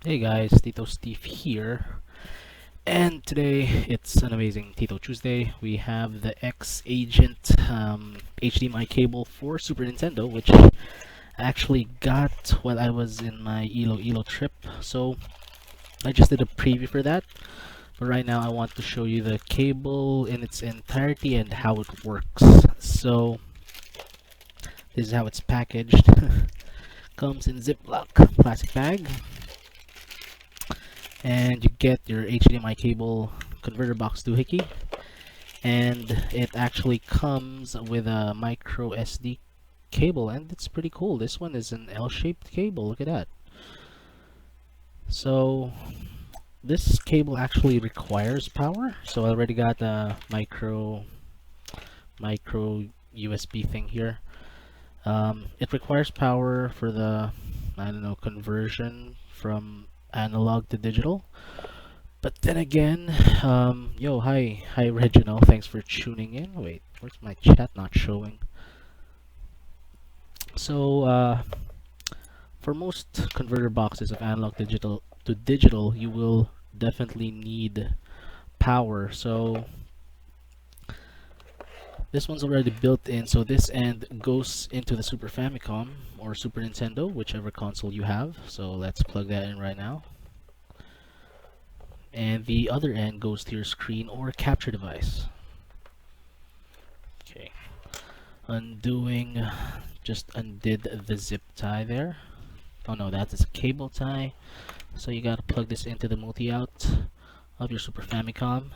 Hey guys, Tito Steve here, and today it's an amazing Tito Tuesday. We have the X Agent HDMI cable for Super Nintendo, which I actually got while I was in my Ilo trip. So I just did a preview for that, but right now I want to show you the cable in its entirety and how it works. So this is how it's packaged. Comes in Ziploc plastic bag. And you get your HDMI cable converter box doohickey, and it actually comes with a micro SD cable, and it's pretty cool. This one is an L-shaped cable. Look at that. So this cable actually requires power, so I already got a micro USB thing here. It requires power for the, I don't know, conversion from analog to digital. But then again, hi Reginald, thanks for tuning in. Wait, where's my chat not showing? So, for most converter boxes of analog to digital, you will definitely need power. So, this one's already built in, so this end goes into the Super Famicom or Super Nintendo, whichever console you have. So, let's plug that in right now. And the other end goes to your screen or capture device. Okay, just undid the zip tie there. Oh no, that is a cable tie. So you gotta plug this into the multi-out of your Super Famicom.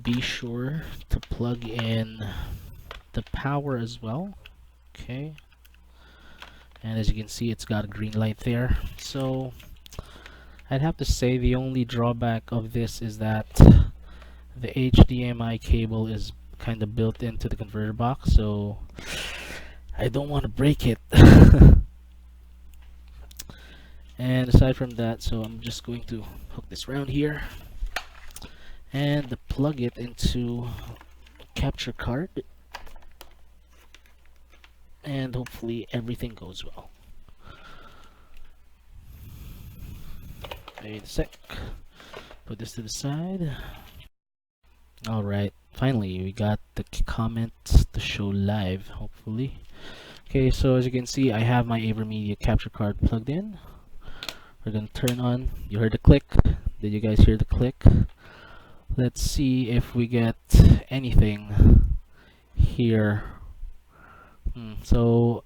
Be sure to plug in the power as well. Okay, and as you can see, it's got a green light there. So I'd have to say the only drawback of this is that the HDMI cable is kind of built into the converter box, so I don't want to break it. And aside from that, so I'm just going to hook this around here and plug it into capture card, and hopefully everything goes well. Wait a sec. Put this to the side. Alright, finally we got the comments to show live, hopefully. Okay, so as you can see, I have my AverMedia capture card plugged in. We're gonna turn on. You heard the click. Did you guys hear the click? Let's see if we get anything here. So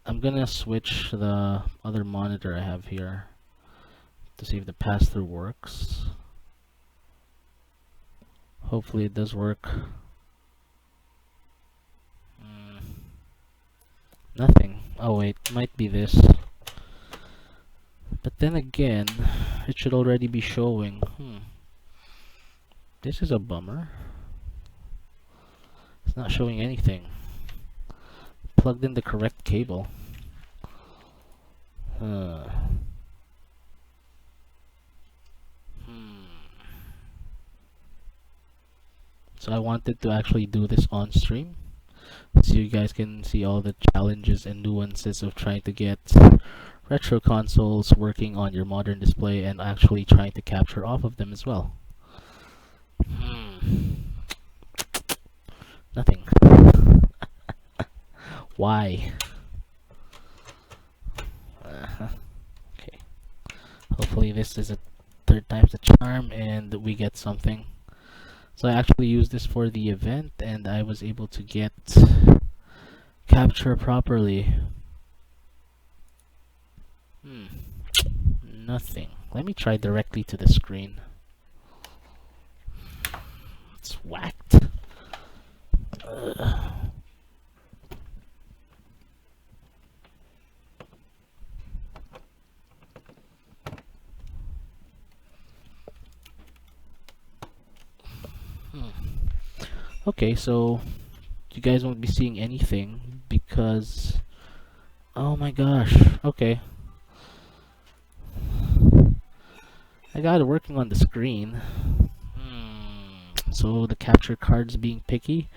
I'm gonna switch the other monitor I have here to see if the pass-through works. Hopefully it does work. Nothing. Oh wait, might be this. But then again, it should already be showing. This is a bummer. It's not showing anything. Plugged in the correct cable. So I wanted to actually do this on stream, so you guys can see all the challenges and nuances of trying to get retro consoles working on your modern display and actually trying to capture off of them as well. Nothing. Why? Okay. Hopefully this is a third time's the charm and we get something. So I actually used this for the event and I was able to get capture properly. Nothing. Let me try directly to the screen. It's whacked. Okay, so you guys won't be seeing anything because, oh my gosh, okay. I got it working on the screen. So the capture card's being picky.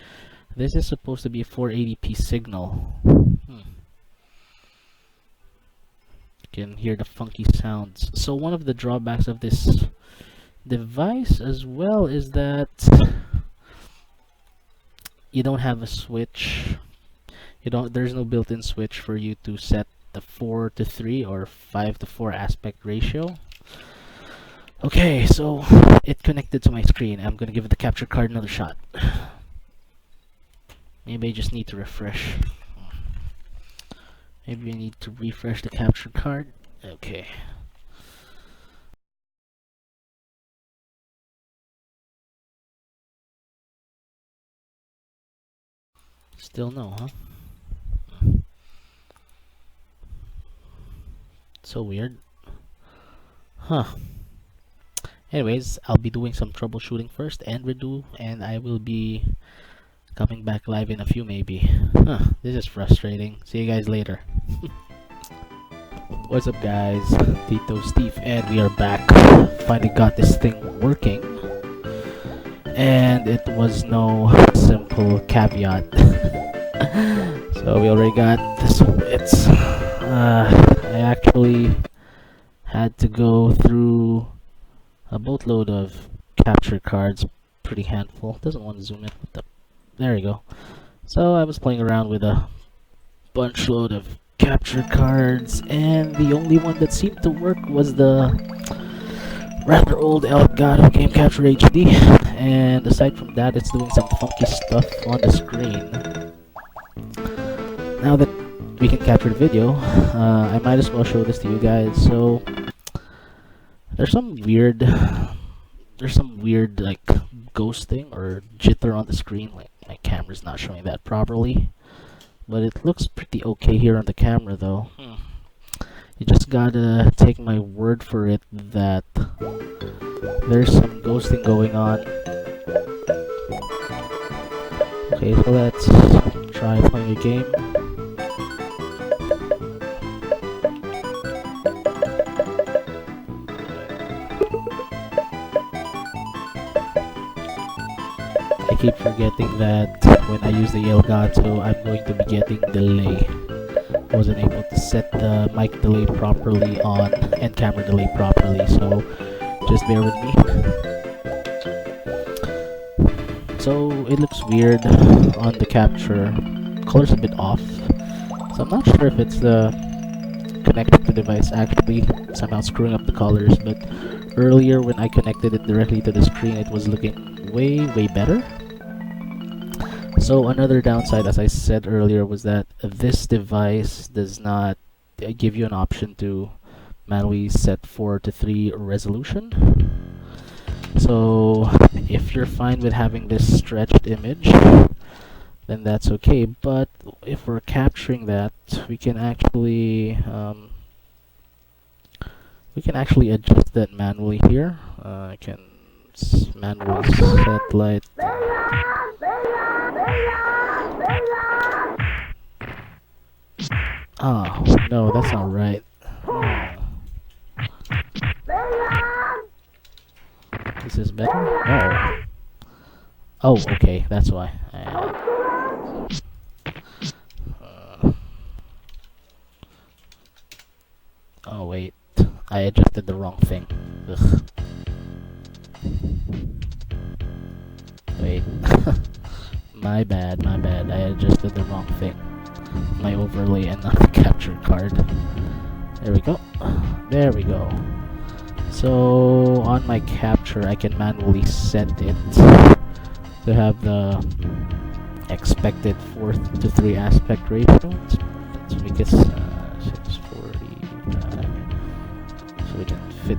This is supposed to be a 480p signal. can hear the funky sounds. So one of the drawbacks of this device as well is that you don't have a switch. There's no built-in switch for you to set the 4:3 or 5:4 aspect ratio. Okay, so it connected to my screen. I'm gonna give the capture card another shot. Maybe I just need to refresh. Maybe I need to refresh the capture card. Okay. Still no, huh? So weird. Huh. Anyways, I'll be doing some troubleshooting first and redo, and I will be coming back live in a few maybe. Huh, this is frustrating. See you guys later. What's up guys? Tito Steve and we are back. Finally got this thing working. And it was no simple caveat. So we already got this. I actually had to go through a boatload of capture cards, pretty handful. Doesn't want to zoom in. There you go. So I was playing around with a bunch load of capture cards, and the only one that seemed to work was the rather old Elgato Game Capture HD. And aside from that, it's doing some funky stuff on the screen. Now that we can capture the video, I might as well show this to you guys. So there's some weird like ghosting or jitter on the screen. Like my camera's not showing that properly, but it looks pretty okay here on the camera though. You just gotta take my word for it that there's some ghosting going on. Okay, so let's try playing a game. I keep forgetting that when I use the Elgato, I'm going to be getting delay. Wasn't able to set the mic delay properly on and camera delay properly, so just bear with me. So it looks weird on the capture. Color's a bit off, so I'm not sure if it's the connected to the device actually somehow screwing up the colors, but earlier when I connected it directly to the screen, it was looking way better. So another downside, as I said earlier, was that this device does not give you an option to manually set 4:3 resolution. So if you're fine with having this stretched image, then that's okay. But if we're capturing that, we can actually adjust that manually here. I can manually set light. Oh, no, that's not right. This is better? No. Oh, okay, that's why. Oh, wait. I adjusted the wrong thing. Ugh. Wait. My bad. I adjusted the wrong thing. My overlay and not the capture card. There we go. So on my capture, I can manually set it to have the expected 4:3 aspect ratio. Let's make it 645, so we can fit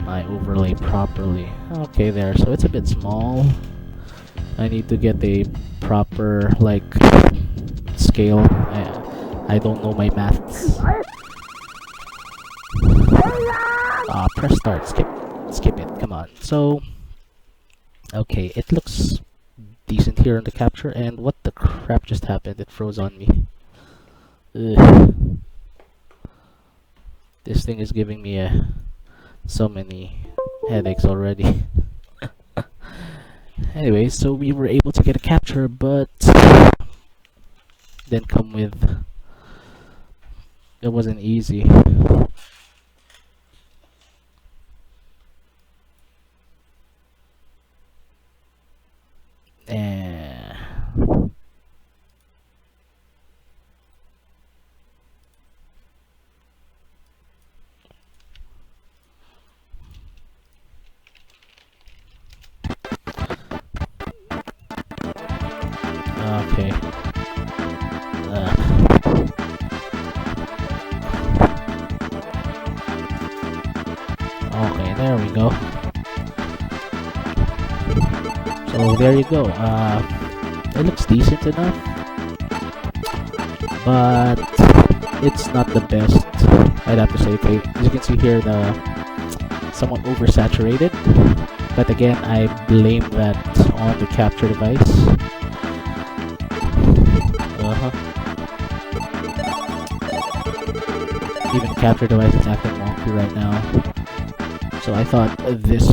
my overlay properly. Okay, there. So it's a bit small. I need to get a proper like scale. I don't know my maths. Press start. Skip it. Come on. So okay, it looks decent here on the capture. And what the crap just happened? It froze on me. Ugh. This thing is giving me so many headaches already. Anyway, so we were able to get a capture, but then come with It wasn't easy. Eh. Okay. Okay, there we go. So there you go. It looks decent enough, but it's not the best. I'd have to say. Okay, as you can see here, the somewhat oversaturated. But again, I blame that on the capture device. Even the capture device is acting wonky right now. So I thought this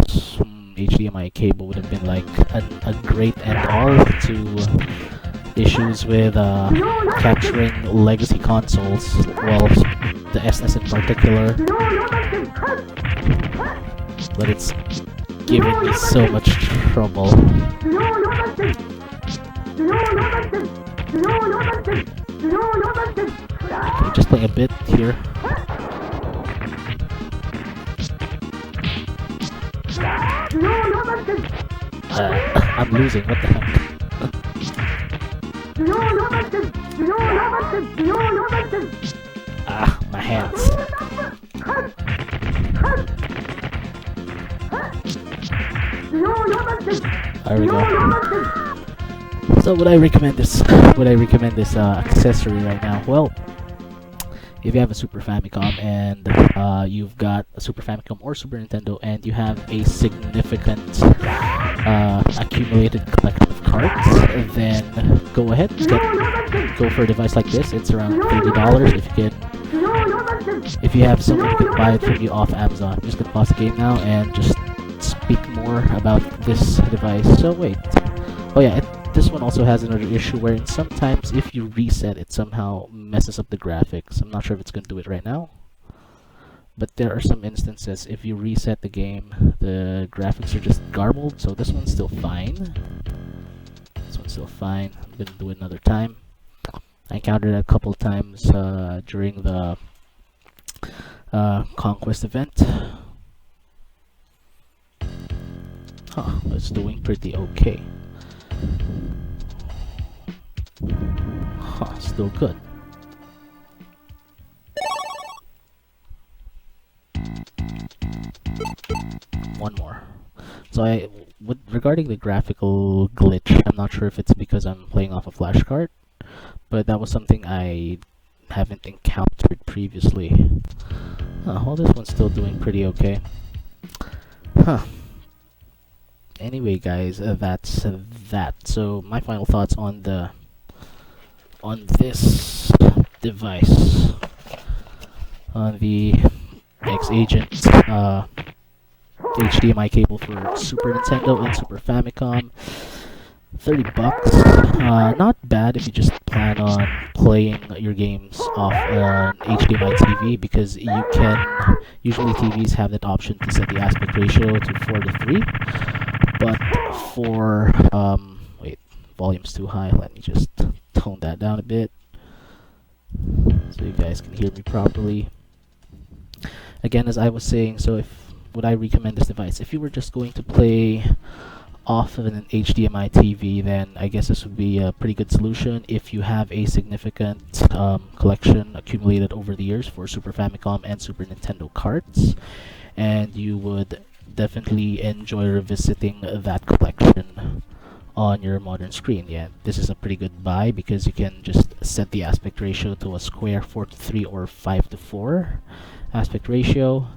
HDMI cable would have been like a great end-all to issues with capturing legacy consoles, well, the SNES in particular. But it's giving me so much trouble. Okay, just playing a bit here. I'm losing, what the heck? My hands. There we go. So would I recommend this accessory right now? Well, if you have a Super Famicom and you've got a Super Famicom or Super Nintendo and you have a significant accumulated collection of cards, then go ahead, go for a device like this. It's around $30 if you have someone who can buy it from you off Amazon. I'm just gonna pause the game now and just speak more about this device. So wait, oh yeah, this one also has another issue wherein sometimes if you reset it somehow messes up the graphics. I'm not sure if it's gonna do it right now, but there are some instances if you reset the game the graphics are just garbled. So this one's still fine. I'm gonna do it another time. I encountered it a couple times during the Conquest event. It's doing pretty okay. Still good. One more. So regarding the graphical glitch, I'm not sure if it's because I'm playing off a flashcard, but that was something I haven't encountered previously. Well, this one's still doing pretty okay. Anyway, guys, that's that. So my final thoughts on this device, on the X-Agent HDMI cable for Super Nintendo and Super Famicom. $30. Not bad if you just plan on playing your games off an HDMI TV, because you can, usually TVs have that option to set the aspect ratio to 4:3, but for wait, volume's too high. Let me just tone that down a bit so you guys can hear me properly. Again, as I was saying, so would I recommend this device? If you were just going to play off of an HDMI TV, then I guess this would be a pretty good solution. If you have a significant collection accumulated over the years for Super Famicom and Super Nintendo cards, and you would definitely enjoy revisiting that collection on your modern screen, yeah, this is a pretty good buy, because you can just set the aspect ratio to a square 4:3 or 5:4 aspect ratio.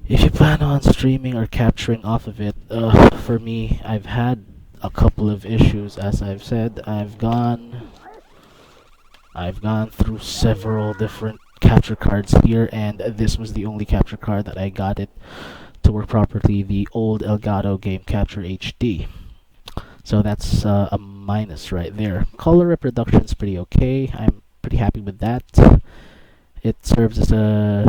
If you plan on streaming or capturing off of it, for me, I've had a couple of issues. As I've said, I've gone through several different capture cards here, and this was the only capture card that I got it to work properly, the old Elgato Game Capture HD. So that's a minus right there. Color reproduction's pretty okay. I'm pretty happy with that. It serves as a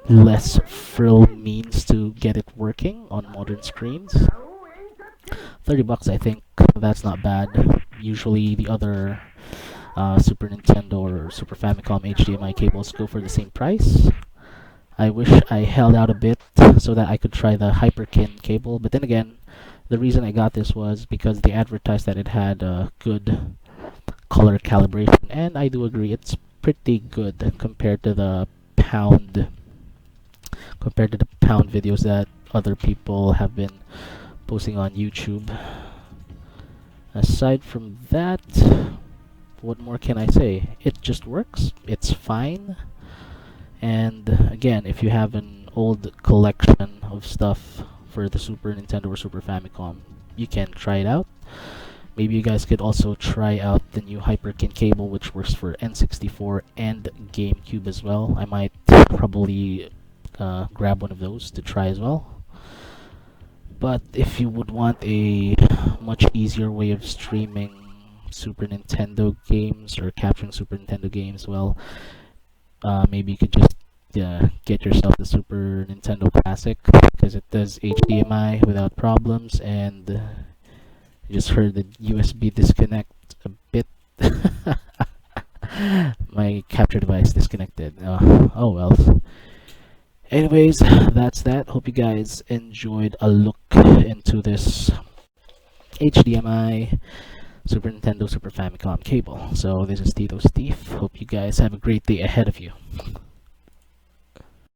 less frill means to get it working on modern screens. 30 bucks, I think that's not bad. Usually the other Super Nintendo or Super Famicom HDMI cables go for the same price. I wish I held out a bit so that I could try the Hyperkin cable, but then again, the reason I got this was because they advertised that it had good color calibration, and I do agree it's pretty good compared to the pound videos that other people have been posting on YouTube. Aside from that, what more can I say? It just works. It's fine. And again, if you have an old collection of stuff for the Super Nintendo or Super Famicom, you can try it out. Maybe you guys could also try out the new Hyperkin cable, which works for N64 and GameCube as well. I might probably grab one of those to try as well. But if you would want a much easier way of streaming Super Nintendo games or capturing Super Nintendo games, well, maybe you could just get yourself the Super Nintendo Classic, because it does HDMI without problems, and you just heard the USB disconnect a bit. My capture device disconnected. Oh well. Anyways, that's that. Hope you guys enjoyed a look into this HDMI Super Nintendo Super Famicom cable. So this is Tito Steve. Hope you guys have a great day ahead of you.